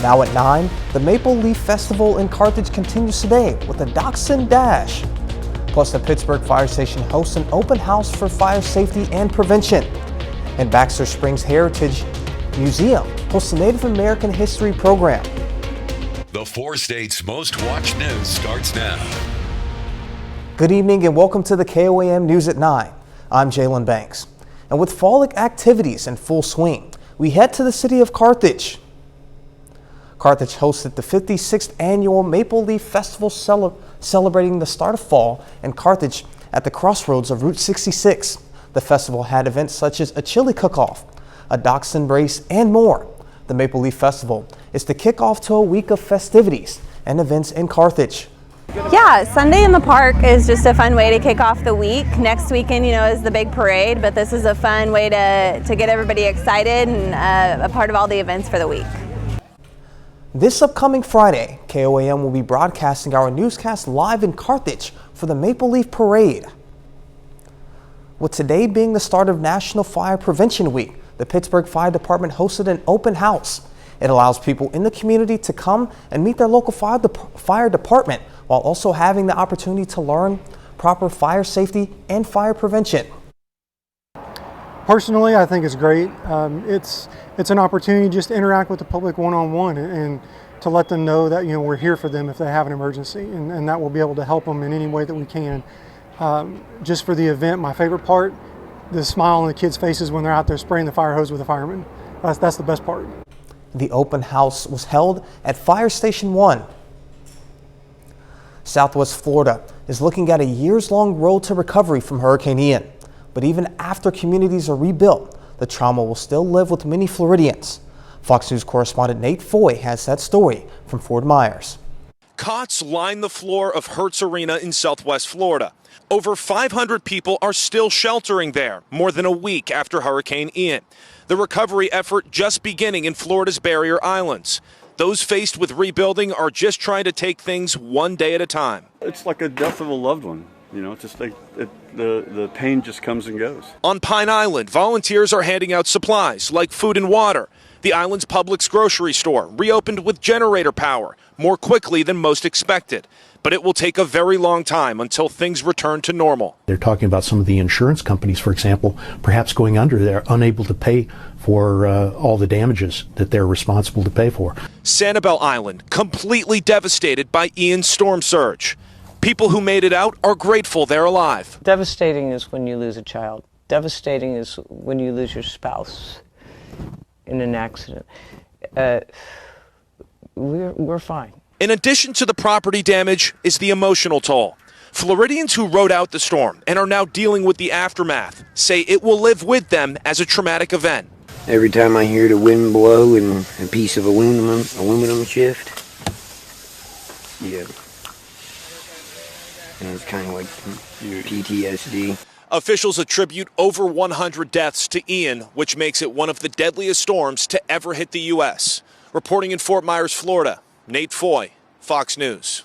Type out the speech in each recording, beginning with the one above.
Now at 9, the Maple Leaf Festival in Carthage continues today with a Dachshund Dash. Plus, the Pittsburgh Fire Station hosts an open house for fire safety and prevention. And Baxter Springs Heritage Museum hosts a Native American history program. The 4 states' most watched news starts now. Good evening and welcome to the KOAM News at 9. I'm Jalen Banks. And with fall activities in full swing, we head to the city of Carthage. Carthage hosted the 56th annual Maple Leaf Festival celebrating the start of fall in Carthage at the crossroads of Route 66. The festival had events such as a chili cook-off, a dachshund race, and more. The Maple Leaf Festival is the kickoff to a week of festivities and events in Carthage. Yeah, Sunday in the park is just a fun way to kick off the week. Next weekend, is the big parade, but this is a fun way to get everybody excited and a part of all the events for the week. This upcoming Friday, KOAM will be broadcasting our newscast live in Carthage for the Maple Leaf Parade. With today being the start of National Fire Prevention Week, the Pittsburgh Fire Department hosted an open house. It allows people in the community to come and meet their local fire department while also having the opportunity to learn proper fire safety and fire prevention. Personally, I think it's great. It's an opportunity just to interact with the public one-on-one and to let them know that we're here for them if they have an emergency, and that we'll be able to help them in any way that we can. Just for the event, my favorite part, the smile on the kids' faces when they're out there spraying the fire hose with the firemen. That's the best part. The open house was held at Fire Station 1. Southwest Florida is looking at a years-long road to recovery from Hurricane Ian. But even after communities are rebuilt, the trauma will still live with many Floridians. Fox News correspondent Nate Foy has that story from Fort Myers. Cots line the floor of Hertz Arena in Southwest Florida. Over 500 people are still sheltering there, more than a week after Hurricane Ian. The recovery effort just beginning in Florida's barrier islands. Those faced with rebuilding are just trying to take things one day at a time. It's like a death of a loved one. It's just like the pain just comes and goes. On Pine Island, volunteers are handing out supplies like food and water. The island's Publix grocery store reopened with generator power more quickly than most expected. But it will take a very long time until things return to normal. They're talking about some of the insurance companies, for example, perhaps going under. They're unable to pay for all the damages that they're responsible to pay for. Sanibel Island, completely devastated by Ian's storm surge. People who made it out are grateful they're alive. Devastating is when you lose a child. Devastating is when you lose your spouse in an accident. We're fine. In addition to the property damage is the emotional toll. Floridians who rode out the storm and are now dealing with the aftermath say it will live with them as a traumatic event. Every time I hear the wind blow and a piece of aluminum shift, yeah. And it's kind of like PTSD. Officials attribute over 100 deaths to Ian, which makes it one of the deadliest storms to ever hit the U.S. Reporting in Fort Myers, Florida, Nate Foy, Fox News.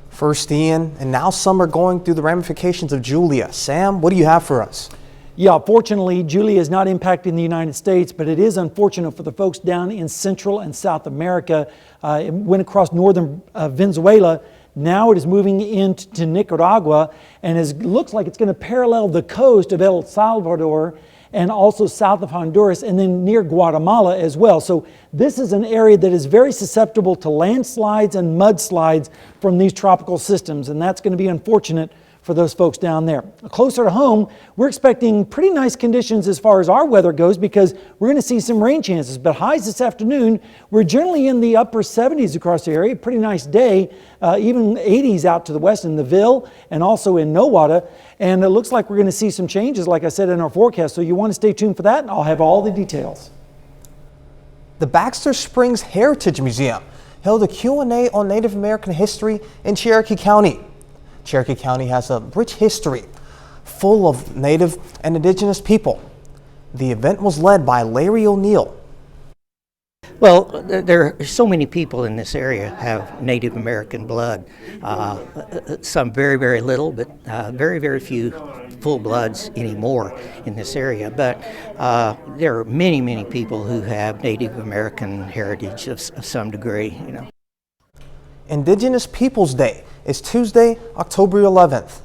First Ian, and now some are going through the ramifications of Julia. Sam, what do you have for us? Yeah, fortunately, Julia is not impacting the United States, but it is unfortunate for the folks down in Central and South America. It went across northern Venezuela. Now it is moving into Nicaragua, and looks like it's going to parallel the coast of El Salvador and also south of Honduras, and then near Guatemala as well. So this is an area that is very susceptible to landslides and mudslides from these tropical systems, and that's going to be unfortunate for those folks down there. Closer to home, we're expecting pretty nice conditions as far as our weather goes because we're going to see some rain chances, but highs this afternoon, we're generally in the upper 70s across the area. Pretty nice day, even 80s out to the west in the Ville and also in Nowata. And it looks like we're going to see some changes, like I said, in our forecast. So you want to stay tuned for that, and I'll have all the details. The Baxter Springs Heritage Museum held a Q&A on Native American history in Cherokee County. Cherokee County has a rich history full of Native and Indigenous people. The event was led by Larry O'Neill. Well, there are so many people in this area have Native American blood. Some very, very little, but very, very few full bloods anymore in this area. But there are many, many people who have Native American heritage of some degree, you know. Indigenous Peoples Day is Tuesday, October 11th.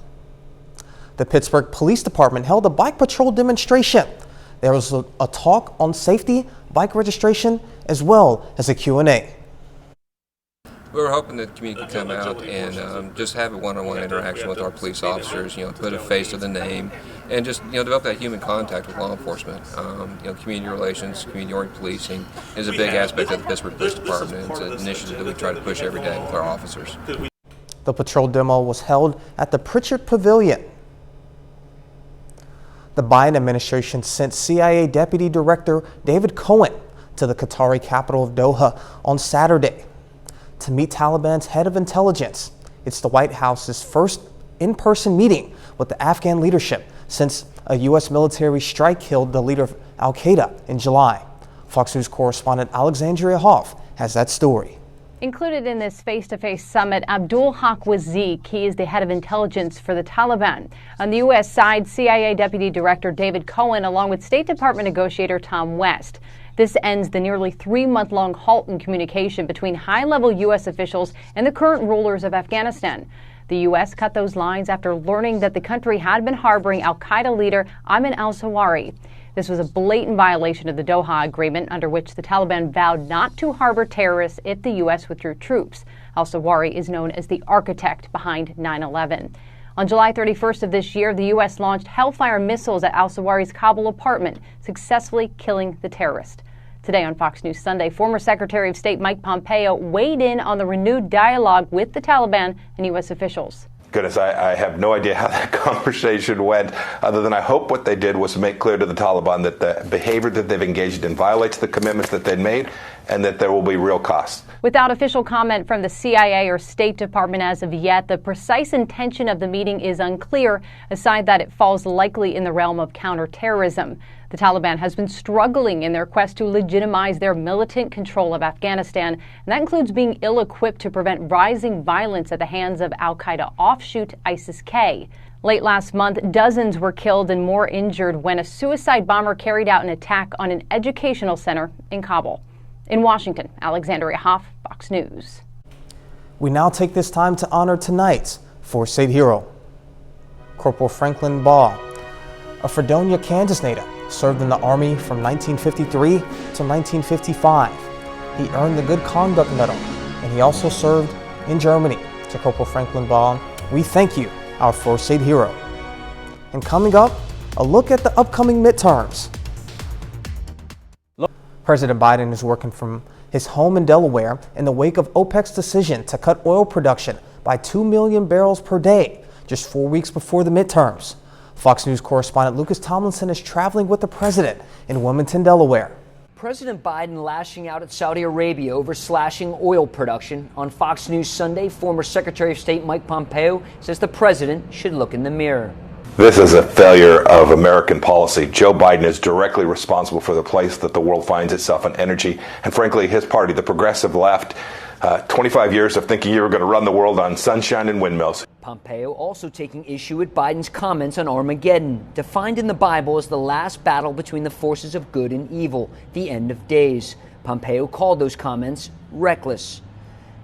The Pittsburgh Police Department held a bike patrol demonstration. There was a talk on safety, bike registration, as well as a Q&A. We were hoping that the community could come out and just have a one-on-one interaction with our police officers, put a face to the name, and just, develop that human contact with law enforcement. Community relations, community-oriented policing is a big aspect of the Pittsburgh Police Department. It's an initiative that we try to push every day with our officers. The patrol demo was held at the Pritchard Pavilion. The Biden administration sent CIA Deputy Director David Cohen to the Qatari capital of Doha on Saturday to meet Taliban's head of intelligence. It's the White House's first in-person meeting with the Afghan leadership since a U.S. military strike killed the leader of al-Qaeda in July. Fox News correspondent Alexandria Hoff has that story. Included in this face-to-face summit, Abdul Haq Wazik. He is the head of intelligence for the Taliban. On the U.S. side, CIA Deputy Director David Cohen, along with State Department negotiator Tom West. This ends the nearly 3-month-long halt in communication between high-level U.S. officials and the current rulers of Afghanistan. The U.S. cut those lines after learning that the country had been harboring al-Qaeda leader Ayman al-Zawahiri. This was a blatant violation of the Doha Agreement, under which the Taliban vowed not to harbor terrorists if the U.S. withdrew troops. Al-Zawahiri is known as the architect behind 9/11. On July 31st of this year, the U.S. launched Hellfire missiles at al-Zawahiri's Kabul apartment, successfully killing the terrorist. Today on Fox News Sunday, former Secretary of State Mike Pompeo weighed in on the renewed dialogue with the Taliban and U.S. officials. Goodness, I have no idea how that conversation went, other than I hope what they did was make clear to the Taliban that the behavior that they've engaged in violates the commitments that they'd made and that there will be real costs. Without official comment from the CIA or State Department as of yet, the precise intention of the meeting is unclear, aside that it falls likely in the realm of counterterrorism. The Taliban has been struggling in their quest to legitimize their militant control of Afghanistan, and that includes being ill-equipped to prevent rising violence at the hands of al-Qaeda offshoot ISIS-K. Late last month, dozens were killed and more injured when a suicide bomber carried out an attack on an educational center in Kabul. In Washington, Alexandria Hoff, Fox News. We now take this time to honor tonight's Fourth State hero, Corporal Franklin Baugh, a Fredonia, Kansas native, served in the Army from 1953 to 1955. He earned the Good Conduct Medal, and he also served in Germany. To Corporal Franklin Baugh, we thank you, our Fourth State hero. And coming up, a look at the upcoming midterms. President Biden is working from his home in Delaware in the wake of OPEC's decision to cut oil production by 2 million barrels per day, just 4 weeks before the midterms. Fox News correspondent Lucas Tomlinson is traveling with the president in Wilmington, Delaware. President Biden lashing out at Saudi Arabia over slashing oil production. On Fox News Sunday, former Secretary of State Mike Pompeo says the president should look in the mirror. This is a failure of American policy. Joe Biden is directly responsible for the place that the world finds itself in energy. And frankly, his party, the progressive left, 25 years of thinking you were going to run the world on sunshine and windmills. Pompeo also taking issue with Biden's comments on Armageddon, defined in the Bible as the last battle between the forces of good and evil, the end of days. Pompeo called those comments reckless.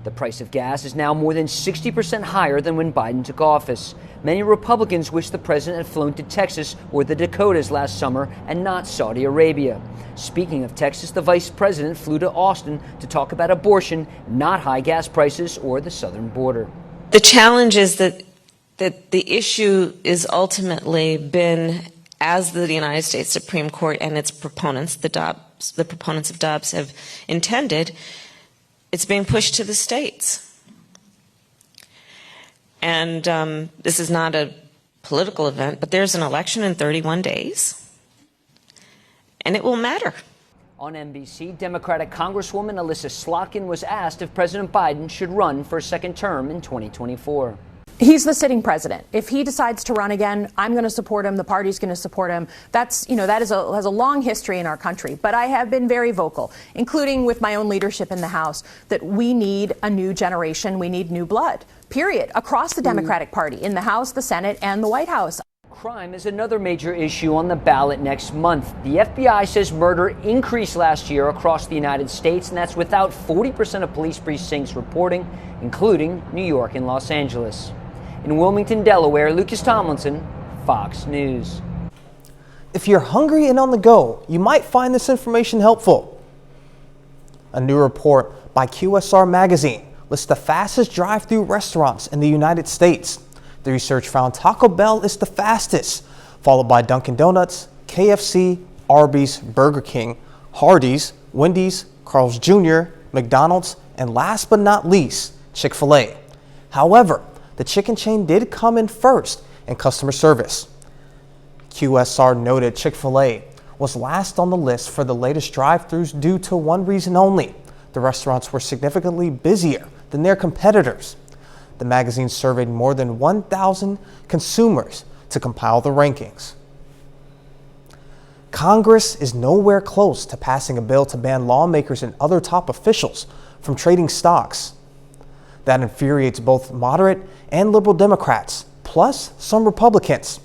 The price of gas is now more than 60% higher than when Biden took office. Many Republicans wish the president had flown to Texas or the Dakotas last summer and not Saudi Arabia. Speaking of Texas, the vice president flew to Austin to talk about abortion, not high gas prices or the southern border. The challenge is that the issue is ultimately been, as the United States Supreme Court and its proponents, the proponents of Dobbs have intended, it's being pushed to the states. And this is not a political event, but there's an election in 31 days, and it will matter. On NBC, Democratic Congresswoman Alyssa Slotkin was asked if President Biden should run for a second term in 2024. He's the sitting president. If he decides to run again, I'm going to support him. The party's going to support him. That's, that has a long history in our country. But I have been very vocal, including with my own leadership in the House, that we need a new generation. We need new blood, period, across the Democratic Party, in the House, the Senate, and the White House. Crime is another major issue on the ballot next month. The FBI says murder increased last year across the United States, and that's without 40% of police precincts reporting, including New York and Los Angeles. In Wilmington, Delaware, Lucas Tomlinson, Fox News. If you're hungry and on the go, you might find this information helpful. A new report by QSR Magazine lists the fastest drive-through restaurants in the United States. The research found Taco Bell is the fastest, followed by Dunkin' Donuts, KFC, Arby's, Burger King, Hardee's, Wendy's, Carl's Jr., McDonald's, and last but not least, Chick-fil-A. However, the chicken chain did come in first in customer service. QSR noted Chick-fil-A was last on the list for the latest drive-thrus due to one reason only. The restaurants were significantly busier than their competitors. The magazine surveyed more than 1,000 consumers to compile the rankings. Congress is nowhere close to passing a bill to ban lawmakers and other top officials from trading stocks. That infuriates both moderate and liberal Democrats, plus some Republicans.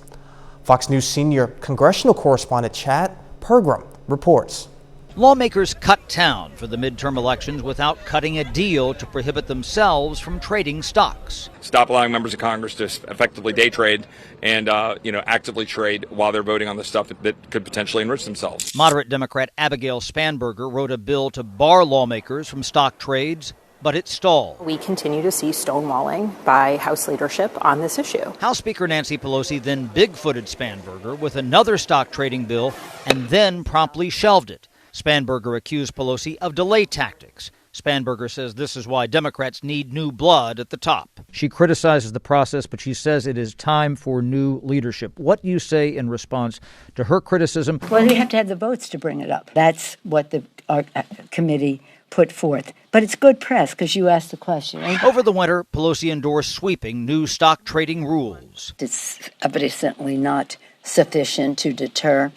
Fox News senior congressional correspondent Chad Pergram reports. Lawmakers cut town for the midterm elections without cutting a deal to prohibit themselves from trading stocks. Stop allowing members of Congress to effectively day trade and actively trade while they're voting on the stuff that could potentially enrich themselves. Moderate Democrat Abigail Spanberger wrote a bill to bar lawmakers from stock trades, but it stalled. We continue to see stonewalling by House leadership on this issue. House Speaker Nancy Pelosi then big-footed Spanberger with another stock trading bill and then promptly shelved it. Spanberger accused Pelosi of delay tactics. Spanberger says this is why Democrats need new blood at the top. She criticizes the process, but she says it is time for new leadership. What do you say in response to her criticism? Well, you have to have the votes to bring it up. That's what our committee put forth. But it's good press because you asked the question. Right? Over the winter, Pelosi endorsed sweeping new stock trading rules. It's evidently not sufficient to deter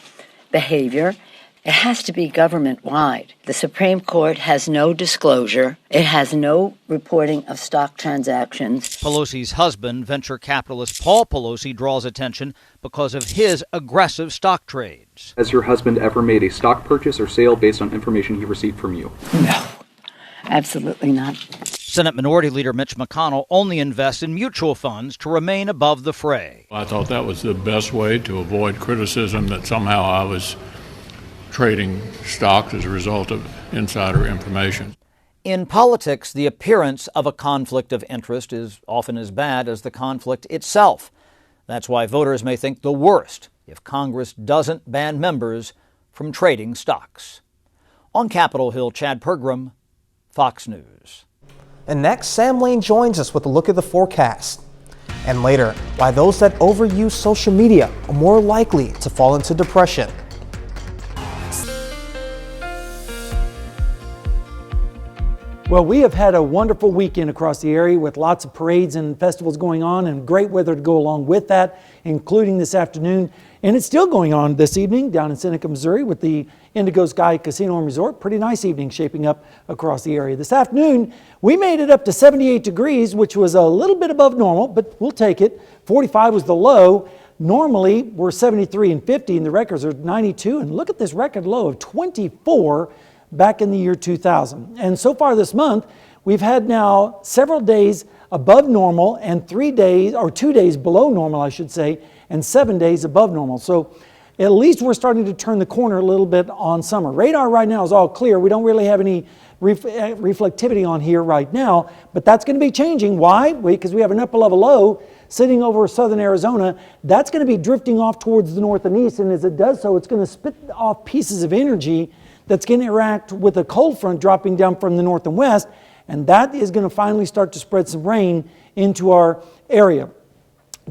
behavior. It has to be government-wide. The Supreme Court has no disclosure. It has no reporting of stock transactions. Pelosi's husband, venture capitalist Paul Pelosi, draws attention because of his aggressive stock trades. Has your husband ever made a stock purchase or sale based on information he received from you? No, absolutely not. Senate Minority Leader Mitch McConnell only invests in mutual funds to remain above the fray. I thought that was the best way to avoid criticism that somehow I was trading stocks as a result of insider information. In politics, the appearance of a conflict of interest is often as bad as the conflict itself. That's why voters may think the worst if Congress doesn't ban members from trading stocks. On Capitol Hill, Chad Pergram, Fox News. And next, Sam Lane joins us with a look at the forecast. And later, why those that overuse social media are more likely to fall into depression. Well, we have had a wonderful weekend across the area with lots of parades and festivals going on and great weather to go along with that, including this afternoon. And it's still going on this evening down in Seneca, Missouri with the Indigo Sky Casino and Resort. Pretty nice evening shaping up across the area. This afternoon, we made it up to 78 degrees, which was a little bit above normal, but we'll take it. 45 was the low. Normally, we're 73 and 50, and the records are 92. And look at this record low of 24 back in the year 2000. And so far this month, we've had now several days above normal and 3 days, or 2 days below normal, I should say, and 7 days above normal. So at least we're starting to turn the corner a little bit on summer. Radar right now is all clear. We don't really have any reflectivity on here right now, but that's going to be changing. Why? Because we have an upper level low sitting over southern Arizona. That's going to be drifting off towards the north and east, and as it does so, it's going to spit off pieces of energy that's going to interact with a cold front dropping down from the north and west, and that is going to finally start to spread some rain into our area.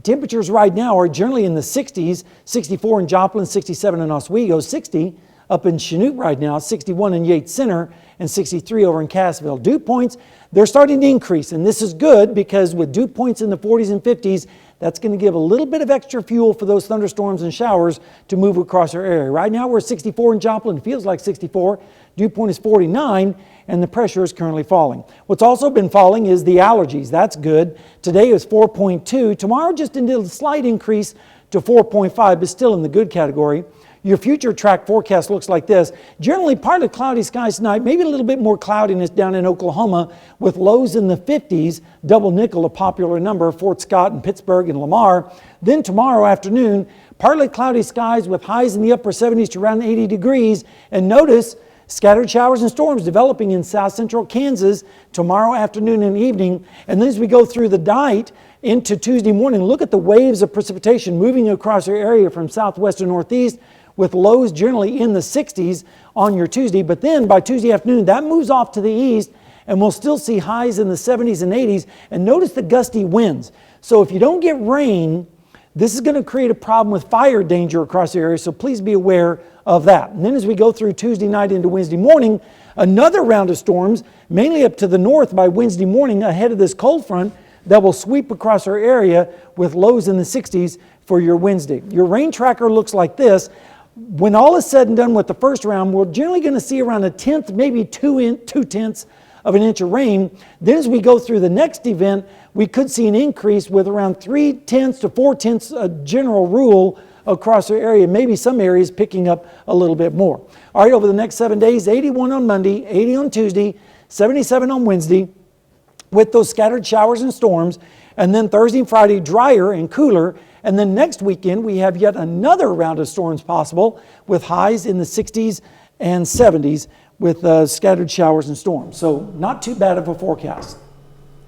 Temperatures right now are generally in the 60s, 64 in Joplin, 67 in Oswego, 60 up in Chanute right now, 61 in Yates Center, and 63 over in Cassville. Dew points, they're starting to increase, and this is good because with dew points in the 40s and 50s, that's going to give a little bit of extra fuel for those thunderstorms and showers to move across our area. Right now we're 64 in Joplin, it feels like 64. Dew point is 49, and the pressure is currently falling. What's also been falling is the allergies. That's good. Today is 4.2. Tomorrow just a slight increase to 4.5, but still in the good category. Your future track forecast looks like this. Generally partly cloudy skies tonight, maybe a little bit more cloudiness down in Oklahoma with lows in the 50s, double nickel, a popular number, Fort Scott and Pittsburgh and Lamar. Then tomorrow afternoon, partly cloudy skies with highs in the upper 70s to around 80 degrees. And notice scattered showers and storms developing in south central Kansas tomorrow afternoon and evening. And then as we go through the night into Tuesday morning, look at the waves of precipitation moving across our area from southwest to northeast, with lows generally in the 60s on your Tuesday. But then by Tuesday afternoon, that moves off to the east, and we'll still see highs in the 70s and 80s. And notice the gusty winds. So if you don't get rain, this is going to create a problem with fire danger across the area, so please be aware of that. And then as we go through Tuesday night into Wednesday morning, another round of storms, mainly up to the north by Wednesday morning ahead of this cold front that will sweep across our area with lows in the 60s for your Wednesday. Your rain tracker looks like this. When all is said and done with the first round, we're generally going to see around a tenth, maybe 2/10 of an inch of rain. Then as we go through the next event, we could see an increase with around 3/10 to 4/10 a general rule across our area, maybe some areas picking up a little bit more. All right, over the next 7 days, 81 on Monday, 80 on Tuesday, 77 on Wednesday, with those scattered showers and storms. And then Thursday and Friday, drier and cooler. And then next weekend, we have yet another round of storms possible with highs in the 60s and 70s with scattered showers and storms. So not too bad of a forecast.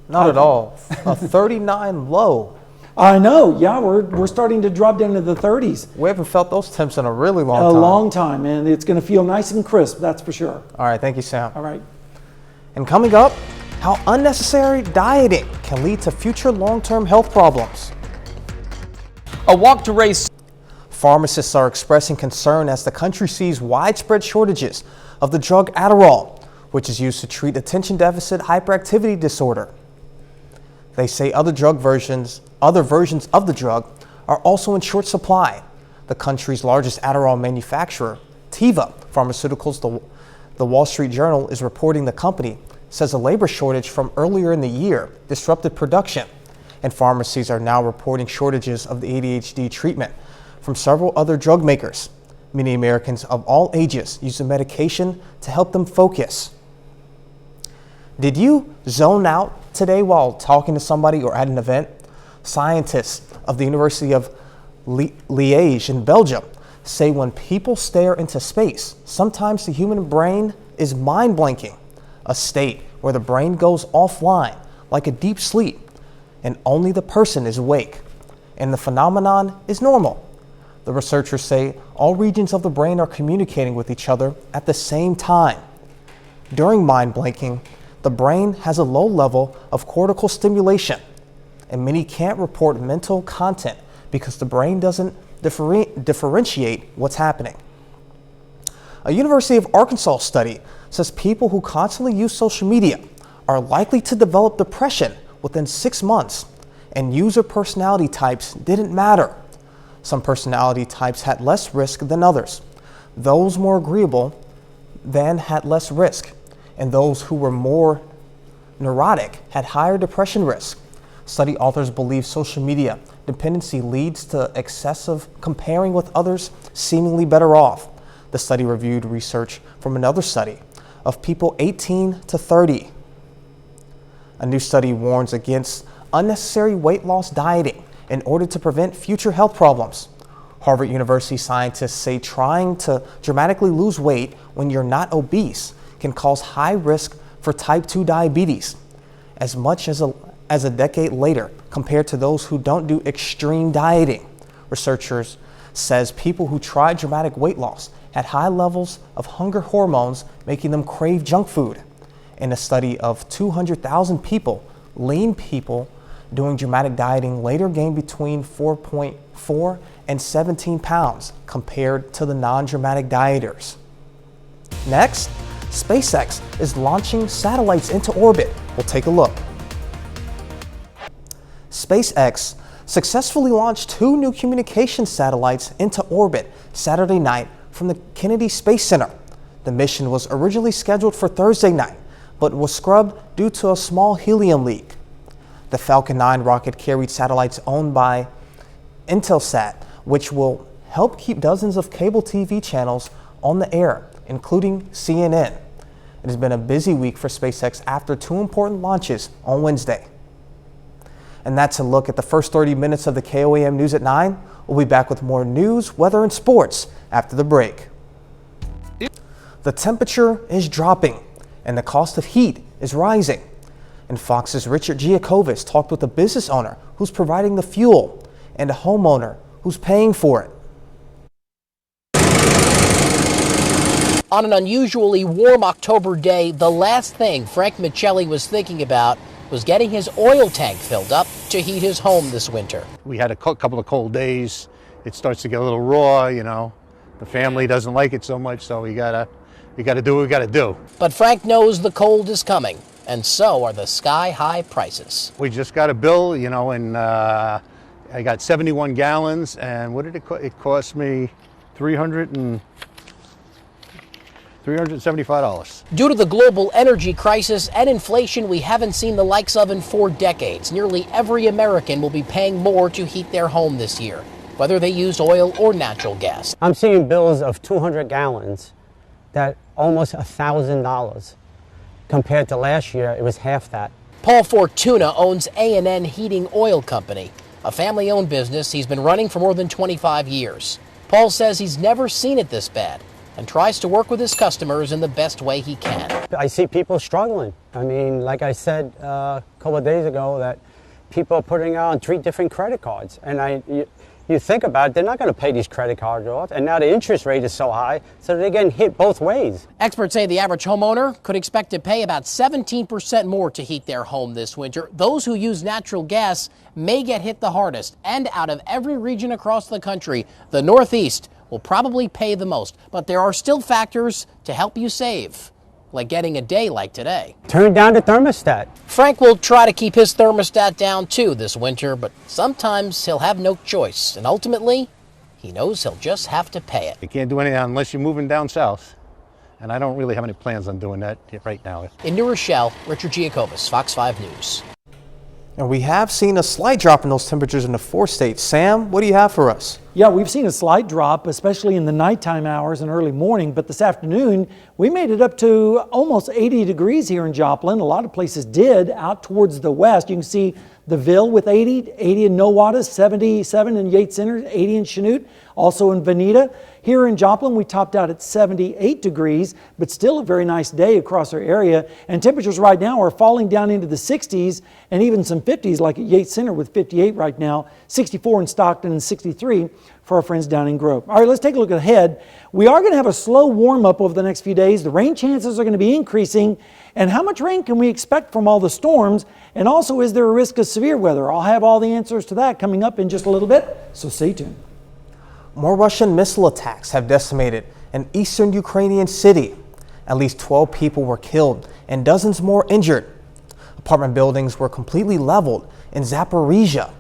Not at all. A 39 low. I know, yeah, we're starting to drop down to the 30s. We haven't felt those temps in a really long time. A long time, and it's going to feel nice and crisp, that's for sure. All right, thank you, Sam. All right. And coming up, how unnecessary dieting can lead to future long-term health problems. A walk to raise. Pharmacists are expressing concern as the country sees widespread shortages of the drug Adderall, which is used to treat attention deficit hyperactivity disorder. They say other versions of the drug are also in short supply. The country's largest Adderall manufacturer, Teva Pharmaceuticals, the Wall Street Journal is reporting the company says a labor shortage from earlier in the year disrupted production, and pharmacies are now reporting shortages of the ADHD treatment from several other drug makers. Many Americans of all ages use the medication to help them focus. Did you zone out today while talking to somebody or at an event? Scientists of the University of Liège in Belgium say when people stare into space, sometimes the human brain is mind blanking, a state where the brain goes offline like a deep sleep and only the person is awake, and the phenomenon is normal. The researchers say all regions of the brain are communicating with each other at the same time. During mind blanking, the brain has a low level of cortical stimulation, and many can't report mental content because the brain doesn't differentiate what's happening. A University of Arkansas study says people who constantly use social media are likely to develop depression within 6 months, and user personality types didn't matter. Some personality types had less risk than others. Those more agreeable than had less risk, and those who were more neurotic had higher depression risk. Study authors believe social media dependency leads to excessive comparing with others seemingly better off. The study reviewed research from another study of people 18 to 30. A new study warns against unnecessary weight loss dieting in order to prevent future health problems. Harvard University scientists say trying to dramatically lose weight when you're not obese can cause high risk for type 2 diabetes as much as a decade later compared to those who don't do extreme dieting. Researchers says people who tried dramatic weight loss had high levels of hunger hormones, making them crave junk food. In a study of 200,000 people, lean people doing dramatic dieting later gained between 4.4 and 17 pounds compared to the non-dramatic dieters. Next, SpaceX is launching satellites into orbit. We'll take a look. SpaceX successfully launched 2 new communication satellites into orbit Saturday night from the Kennedy Space Center. The mission was originally scheduled for Thursday night, but was scrubbed due to a small helium leak. The Falcon 9 rocket carried satellites owned by Intelsat, which will help keep dozens of cable TV channels on the air, including CNN. It has been a busy week for SpaceX after 2 important launches on Wednesday. And that's a look at the first 30 minutes of the KOAM News at 9. We'll be back with more news, weather, and sports after the break. The temperature is dropping and the cost of heat is rising. And Fox's Richard Giacobis talked with a business owner who's providing the fuel and a homeowner who's paying for it. On an unusually warm October day, the last thing Frank Michelli was thinking about was getting his oil tank filled up to heat his home this winter. We had a couple of cold days. It starts to get a little raw, you know. The family doesn't like it so much, so we gotta do what we gotta do. But Frank knows the cold is coming, and so are the sky-high prices. We just got a bill, you know, and I got 71 gallons, and what did it cost? It cost me $375. Due to the global energy crisis and inflation we haven't seen the likes of in 4 decades, nearly every American will be paying more to heat their home this year, whether they use oil or natural gas. I'm seeing bills of 200 gallons that almost $1,000. Compared to last year, it was half that. Paul Fortuna owns A&N Heating Oil Company, a family-owned business he's been running for more than 25 years. Paul says he's never seen it this bad and tries to work with his customers in the best way he can. I see people struggling. I mean, like I said a couple of days ago, that people are putting on 3 different credit cards. And you think about it, they're not going to pay these credit cards off. And now the interest rate is so high, so they're getting hit both ways. Experts say the average homeowner could expect to pay about 17% more to heat their home this winter. Those who use natural gas may get hit the hardest. And out of every region across the country, the Northeast will probably pay the most. But there are still factors to help you save, like getting a day like today. Turn down the thermostat. Frank will try to keep his thermostat down too this winter, but sometimes he'll have no choice. And ultimately, he knows he'll just have to pay it. You can't do anything unless you're moving down south. And I don't really have any plans on doing that right now. In New Rochelle, Richard Giacobis, Fox 5 News. And we have seen a slight drop in those temperatures in the 4 states. Sam, what do you have for us? Yeah, we've seen a slight drop, especially in the nighttime hours and early morning. But this afternoon, we made it up to almost 80 degrees here in Joplin. A lot of places did out towards the west. You can see the Ville with 80 in Nowata, 77 in Yates Center, 80 in Chanute, also in Veneta. Here in Joplin, we topped out at 78 degrees, but still a very nice day across our area. And temperatures right now are falling down into the 60s and even some 50s, like at Yates Center with 58 right now, 64 in Stockton, and 63 for our friends down in Grove. All right, let's take a look ahead. We are going to have a slow warm-up over the next few days. The rain chances are going to be increasing. And how much rain can we expect from all the storms? And also, is there a risk of severe weather? I'll have all the answers to that coming up in just a little bit, so stay tuned. More Russian missile attacks have decimated an eastern Ukrainian city. At least 12 people were killed and dozens more injured. Apartment buildings were completely leveled in Zaporizhia.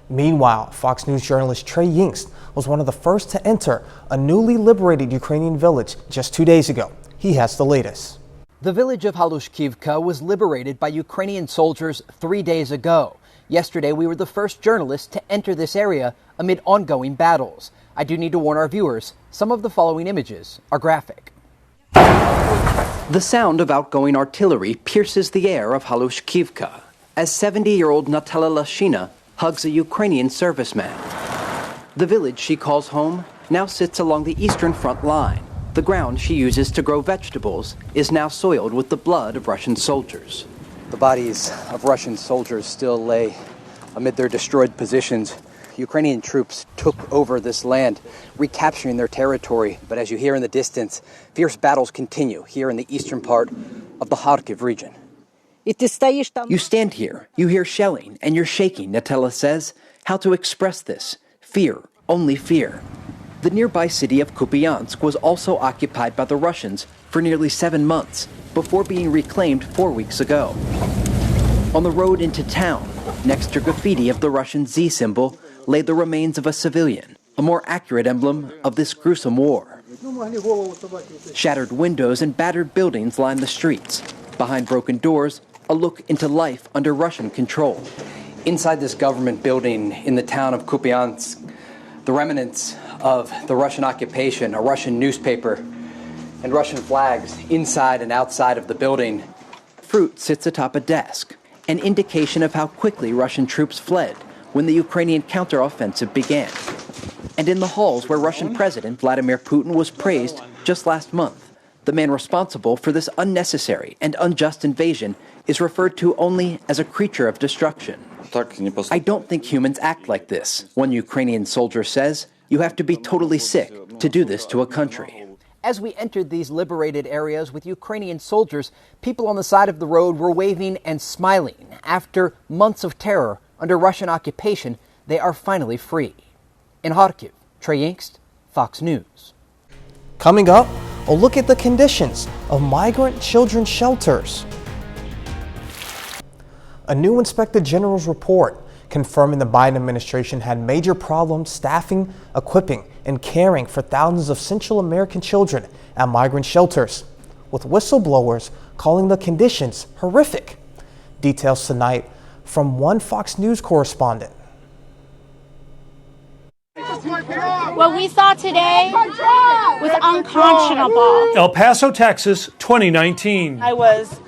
Meanwhile, Fox News journalist Trey Yingst was one of the first to enter a newly liberated Ukrainian village just 2 days ago. He has the latest. The village of Halushkivka was liberated by Ukrainian soldiers 3 days ago. Yesterday, we were the first journalists to enter this area amid ongoing battles. I do need to warn our viewers, some of the following images are graphic. The sound of outgoing artillery pierces the air of Halushkivka as 70-year-old Natala Lashina hugs a Ukrainian serviceman. The village she calls home now sits along the eastern front line. The ground she uses to grow vegetables is now soiled with the blood of Russian soldiers. The bodies of Russian soldiers still lay amid their destroyed positions. Ukrainian troops took over this land, recapturing their territory. But as you hear in the distance, fierce battles continue here in the eastern part of the Kharkiv region. You stand here, you hear shelling, and you're shaking, Natella says. How to express this? Fear, only fear. The nearby city of Kupiansk was also occupied by the Russians for nearly 7 months before being reclaimed 4 weeks ago. On the road into town, next to graffiti of the Russian Z symbol, lay the remains of a civilian, a more accurate emblem of this gruesome war. Shattered windows and battered buildings line the streets. Behind broken doors, a look into life under Russian control. Inside this government building in the town of Kupiansk, the remnants of the Russian occupation, a Russian newspaper, and Russian flags inside and outside of the building. Fruit sits atop a desk, an indication of how quickly Russian troops fled when the Ukrainian counteroffensive began. And in the halls where Russian President Vladimir Putin was praised just last month, the man responsible for this unnecessary and unjust invasion is referred to only as a creature of destruction. I don't think humans act like this, one Ukrainian soldier says. You have to be totally sick to do this to a country. As we entered these liberated areas with Ukrainian soldiers, people on the side of the road were waving and smiling. After months of terror under Russian occupation, they are finally free. In Kharkiv, Trey Yingst, Fox News. Coming up, a look at the conditions of migrant children's shelters. A new Inspector General's report confirming the Biden administration had major problems staffing, equipping, and caring for thousands of Central American children at migrant shelters, with whistleblowers calling the conditions horrific. Details tonight from one Fox News correspondent. What we saw today was unconscionable. El Paso, Texas, 2019. I was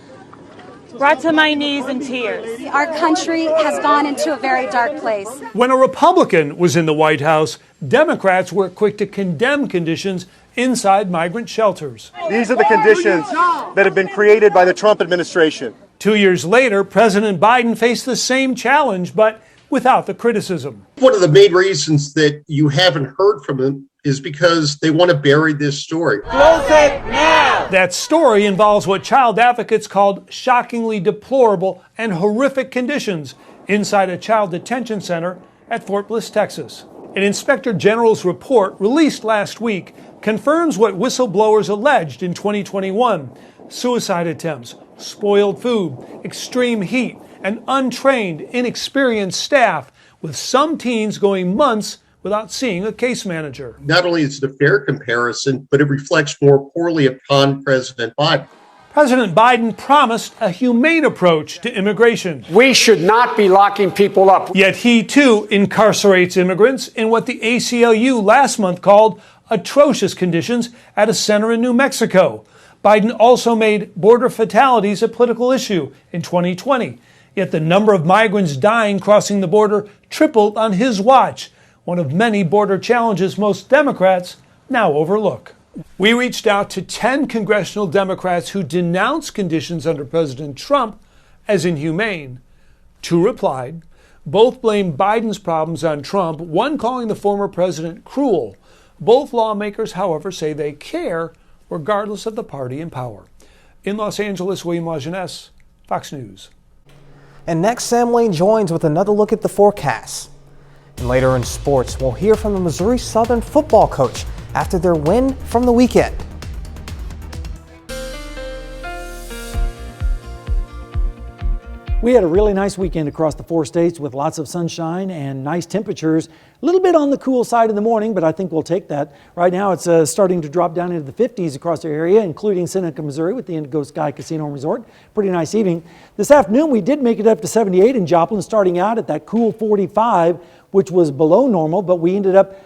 brought to my knees in tears. Our country has gone into a very dark place. When a Republican was in the White House, Democrats were quick to condemn conditions inside migrant shelters. These are the conditions that have been created by the Trump administration. 2 years later, President Biden faced the same challenge, but without the criticism. One of the main reasons that you haven't heard from them is because they want to bury this story. Close it now! That story involves what child advocates called shockingly deplorable and horrific conditions inside a child detention center at Fort Bliss, Texas. An Inspector General's report released last week confirms what whistleblowers alleged in 2021. Suicide attempts, spoiled food, extreme heat, and untrained, inexperienced staff, with some teens going months without seeing a case manager. Not only is it a fair comparison, but it reflects more poorly upon President Biden. President Biden promised a humane approach to immigration. We should not be locking people up. Yet he, too, incarcerates immigrants in what the ACLU last month called atrocious conditions at a center in New Mexico. Biden also made border fatalities a political issue in 2020. Yet the number of migrants dying crossing the border tripled on his watch, one of many border challenges most Democrats now overlook. We reached out to 10 congressional Democrats who denounced conditions under President Trump as inhumane. 2 replied. Both blamed Biden's problems on Trump, one calling the former president cruel. Both lawmakers, however, say they care regardless of the party in power. In Los Angeles, William Lajeunesse, Fox News. And next, Sam Lane joins with another look at the forecast. And later in sports, we'll hear from the Missouri Southern football coach after their win from the weekend. We had a really nice weekend across the 4 states with lots of sunshine and nice temperatures. A little bit on the cool side in the morning, but I think we'll take that. Right now it's starting to drop down into the 50s across the area, including Seneca, Missouri with the Indigo Sky Casino and Resort. Pretty nice evening. This afternoon we did make it up to 78 in Joplin, starting out at that cool 45, which was below normal, but we ended up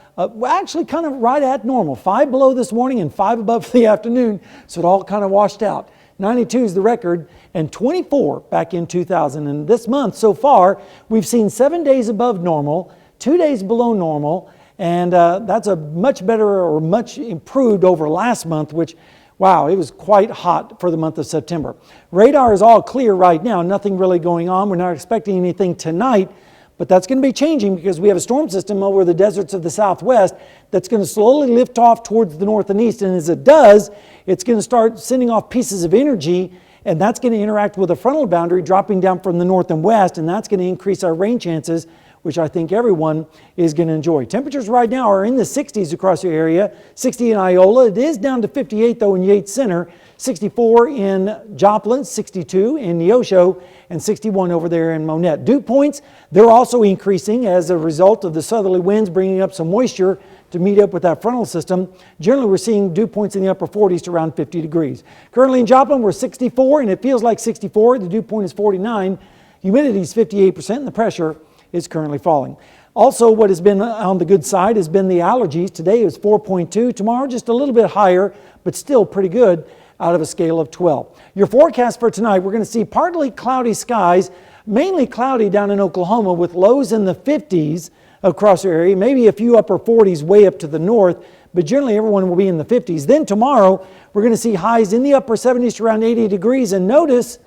actually kind of right at normal. 5 below this morning and 5 above for the afternoon, so it all kind of washed out. 92 is the record, and 24 back in 2000. And this month so far, we've seen 7 days above normal, 2 days below normal, and that's a much better or much improved over last month, which, wow, it was quite hot for the month of September. Radar is all clear right now, nothing really going on. We're not expecting anything tonight, but that's going to be changing because we have a storm system over the deserts of the Southwest that's going to slowly lift off towards the north and east. And as it does, it's going to start sending off pieces of energy, and that's going to interact with a frontal boundary dropping down from the north and west, and that's going to increase our rain chances. which I think everyone is going to enjoy. Temperatures right now are in the 60s across the area. 60 in Iola. It is down to 58 though in Yates Center. 64 in Joplin, 62 in Neosho, and 61 over there in Monette. Dew points, they're also increasing as a result of the southerly winds bringing up some moisture to meet up with that frontal system. Generally, we're seeing dew points in the upper 40s to around 50 degrees. Currently in Joplin, we're 64, and it feels like 64. The dew point is 49. Humidity is 58%, and the pressure is currently falling. Also, what has been on the good side has been the allergies. Today is 4.2. Tomorrow, just a little bit higher, but still pretty good out of a scale of 12. Your forecast for tonight, we're going to see partly cloudy skies, mainly cloudy down in Oklahoma with lows in the 50s across the area, maybe a few upper 40s way up to the north, but generally everyone will be in the 50s. Then tomorrow, we're going to see highs in the upper 70s to around 80 degrees, and notice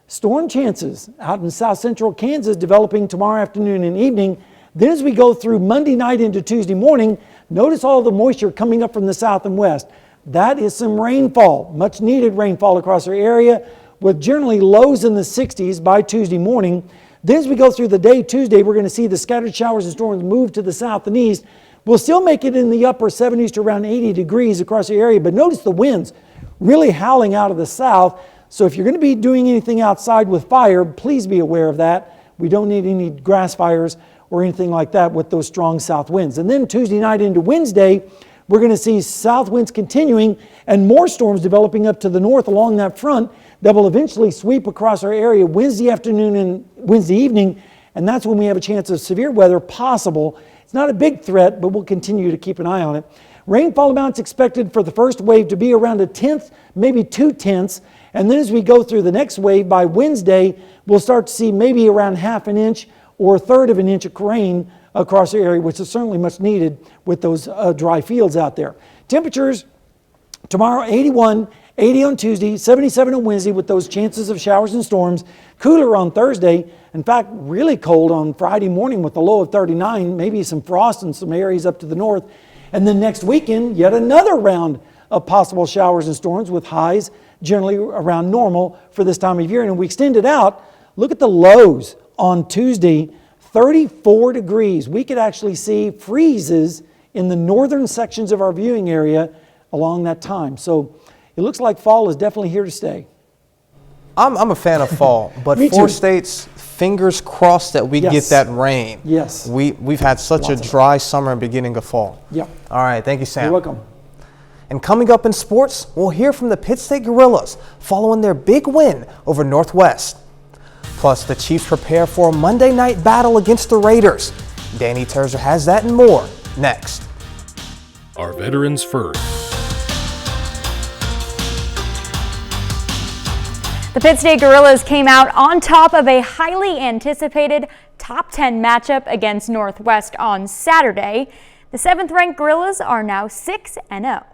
storm chances out in south central Kansas developing tomorrow afternoon and evening. Then as we go through Monday night into Tuesday morning, notice all the moisture coming up from the south and west. That is some rainfall, much needed rainfall across our area, with generally lows in the 60s by Tuesday morning. Then as we go through the day, Tuesday, we're going to see the scattered showers and storms move to the south and east. We'll still make it in the upper 70s to around 80 degrees across the area, but notice the winds really howling out of the south. So if you're going to be doing anything outside with fire, please be aware of that. We don't need any grass fires or anything like that with those strong south winds. And then Tuesday night into Wednesday, we're going to see south winds continuing and more storms developing up to the north along that front that will eventually sweep across our area Wednesday afternoon and Wednesday evening, and that's when we have a chance of severe weather possible. It's not a big threat, but we'll continue to keep an eye on it. Rainfall amounts expected for the first wave to be around 1/10, maybe 2/10, and then as we go through the next wave by Wednesday, we'll start to see maybe around 1/2 inch or 1/3 of an inch of rain across the area, which is certainly much needed with those dry fields out there. Temperatures tomorrow 81, 80 on Tuesday, 77 on Wednesday with those chances of showers and storms. Cooler on Thursday. In fact, really cold on Friday morning with a low of 39, maybe some frost in some areas up to the north. And then next weekend, yet another round of possible showers and storms with highs generally around normal for this time of year. And if we extend it out, look at the lows on Tuesday, 34 degrees. We could actually see freezes in the northern sections of our viewing area along that time. So it looks like fall is definitely here to stay. I'm a fan of fall, but Me four too. states, fingers crossed that we get that rain. Yes. We've had such a dry summer and beginning of fall. Yep. All right, thank you, Sam. You're welcome. And coming up in sports, we'll hear from the Pitt State Gorillas following their big win over Northwest. Plus, the Chiefs prepare for a Monday night battle against the Raiders. Danny Terzer has that and more next. Our veterans first. The Pitt State Gorillas came out on top of a highly anticipated top 10 matchup against Northwest on Saturday. The 7th-ranked Gorillas are now 6-0.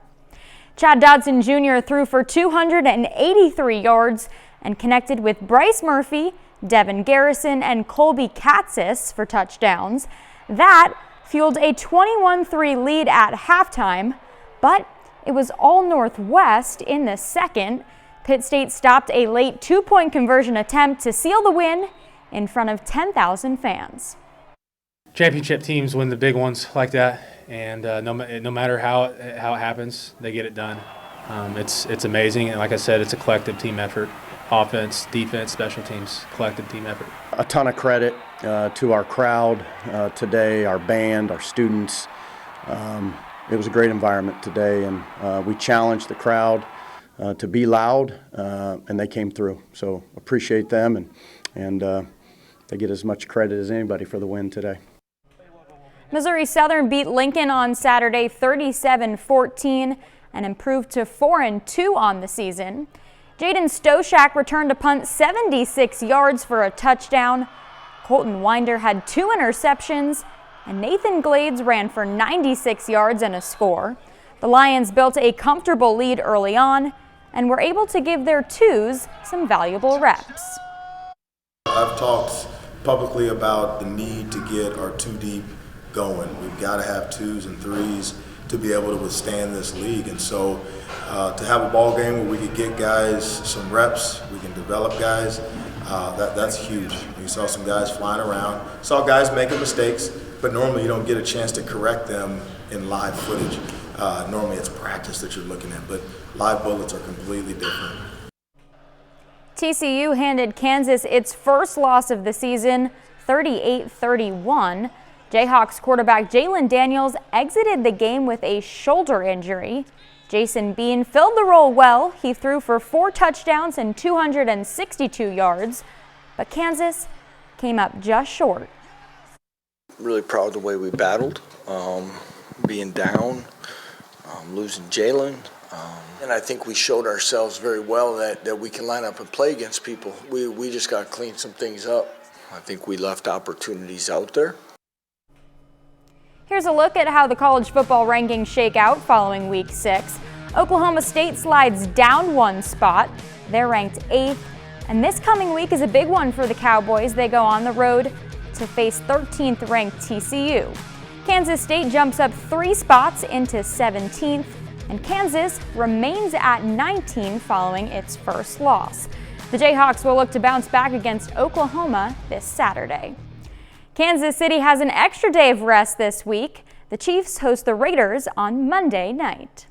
Chad Dodson Jr. threw for 283 yards and connected with Bryce Murphy, Devin Garrison, and Colby Katsis for touchdowns. That fueled a 21-3 lead at halftime, but it was all Northwest in the second. Pitt State stopped a late 2-point conversion attempt to seal the win in front of 10,000 fans. Championship teams win the big ones like that, and no matter how it happens, they get it done. It's amazing, and like I said, it's a collective team effort. Offense, defense, special teams, collective team effort. A ton of credit to our crowd today, our band, our students. It was a great environment today, and we challenged the crowd to be loud, and they came through. So appreciate them, and they get as much credit as anybody for the win today. Missouri Southern beat Lincoln on Saturday 37-14 and improved to 4-2 on the season. Jaden Stoshak returned a punt 76 yards for a touchdown. Colton Winder had 2 interceptions, and Nathan Glades ran for 96 yards and a score. The Lions built a comfortable lead early on and were able to give their twos some valuable reps. I've talked publicly about the need to get our 2 deep going. We've got to have 2s and 3s to be able to withstand this league, and so to have a ball game where we could get guys some reps, we can develop guys, That's huge. You saw some guys flying around, saw guys making mistakes, but normally you don't get a chance to correct them in live footage. Normally it's practice that you're looking at, but live bullets are completely different. TCU handed Kansas its first loss of the season, 38-31. Jayhawks quarterback Jalen Daniels exited the game with a shoulder injury. Jason Bean filled the role well. He threw for 4 touchdowns and 262 yards, but Kansas came up just short. Really proud of the way we battled, being down, losing Jalen. And I think we showed ourselves very well that we can line up and play against people. We just got to clean some things up. I think we left opportunities out there. Here's a look at how the college football rankings shake out following Week 6. Oklahoma State slides down 1 spot. They're ranked 8th. And this coming week is a big one for the Cowboys. They go on the road to face 13th ranked TCU. Kansas State jumps up 3 spots into 17th. And Kansas remains at 19 following its first loss. The Jayhawks will look to bounce back against Oklahoma this Saturday. Kansas City has an extra day of rest this week. The Chiefs host the Raiders on Monday night.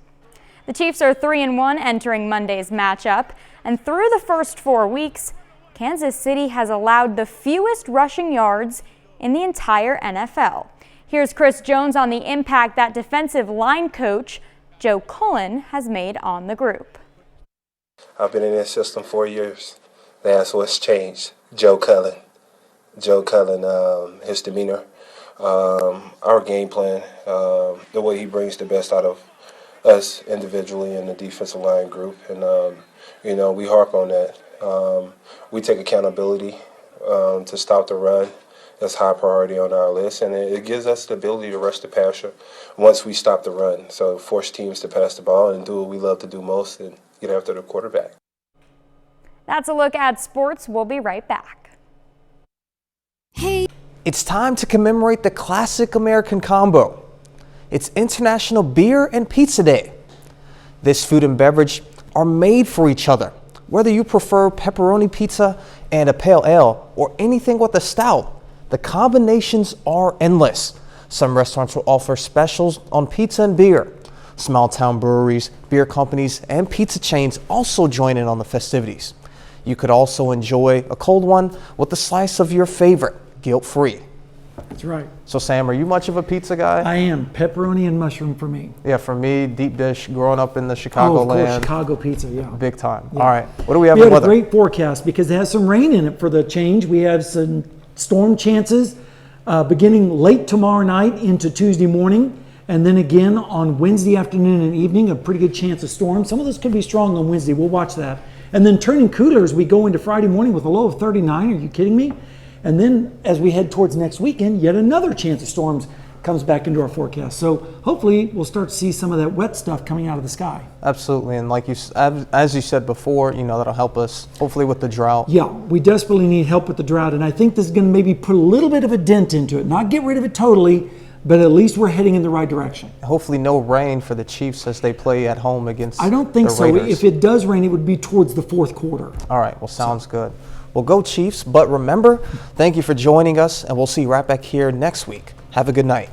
The Chiefs are 3-1 entering Monday's matchup, and through the first 4 weeks, Kansas City has allowed the fewest rushing yards in the entire NFL. Here's Chris Jones on the impact that defensive line coach Joe Cullen has made on the group. I've been in this system 4 years. That's what's changed. Joe Cullen, his demeanor, our game plan, the way he brings the best out of us individually in the defensive line group. And, we harp on that. We take accountability to stop the run. That's high priority on our list, and it gives us the ability to rush the passer once we stop the run. So force teams to pass the ball and do what we love to do most and get after the quarterback. That's a look at sports. We'll be right back. Hey. It's time to commemorate the classic American combo. It's International Beer and Pizza Day. This food and beverage are made for each other. Whether you prefer pepperoni pizza and a pale ale or anything with a stout, the combinations are endless. Some restaurants will offer specials on pizza and beer. Small town breweries, beer companies, and pizza chains also join in on the festivities. You could also enjoy a cold one with a slice of your favorite, guilt-free. That's right. So Sam, are you much of a pizza guy? I am. Pepperoni and mushroom for me. Yeah, for me, deep dish, growing up in the Chicago of course, land. Chicago pizza, yeah. Big time. Yeah. All right, what do we have We in had weather? a great forecast because it has some rain in it for the change. We have some storm chances beginning late tomorrow night into Tuesday morning, and then again on Wednesday afternoon and evening, a pretty good chance of storms. Some of those could be strong on Wednesday. We'll watch that. And then turning cooler as we go into Friday morning with a low of 39. Are you kidding me? And then as we head towards next weekend, yet another chance of storms comes back into our forecast. So hopefully we'll start to see some of that wet stuff coming out of the sky. Absolutely, and like as you said before, that'll help us hopefully with the drought. Yeah, we desperately need help with the drought, and I think this is going to maybe put a little bit of a dent into it. Not get rid of it totally, but at least we're heading in the right direction. Hopefully no rain for the Chiefs as they play at home against I don't think the so. Raiders. If it does rain, it would be towards the fourth quarter. All right, well, sounds good. Well, go Chiefs, but remember, thank you for joining us, and we'll see you right back here next week. Have a good night.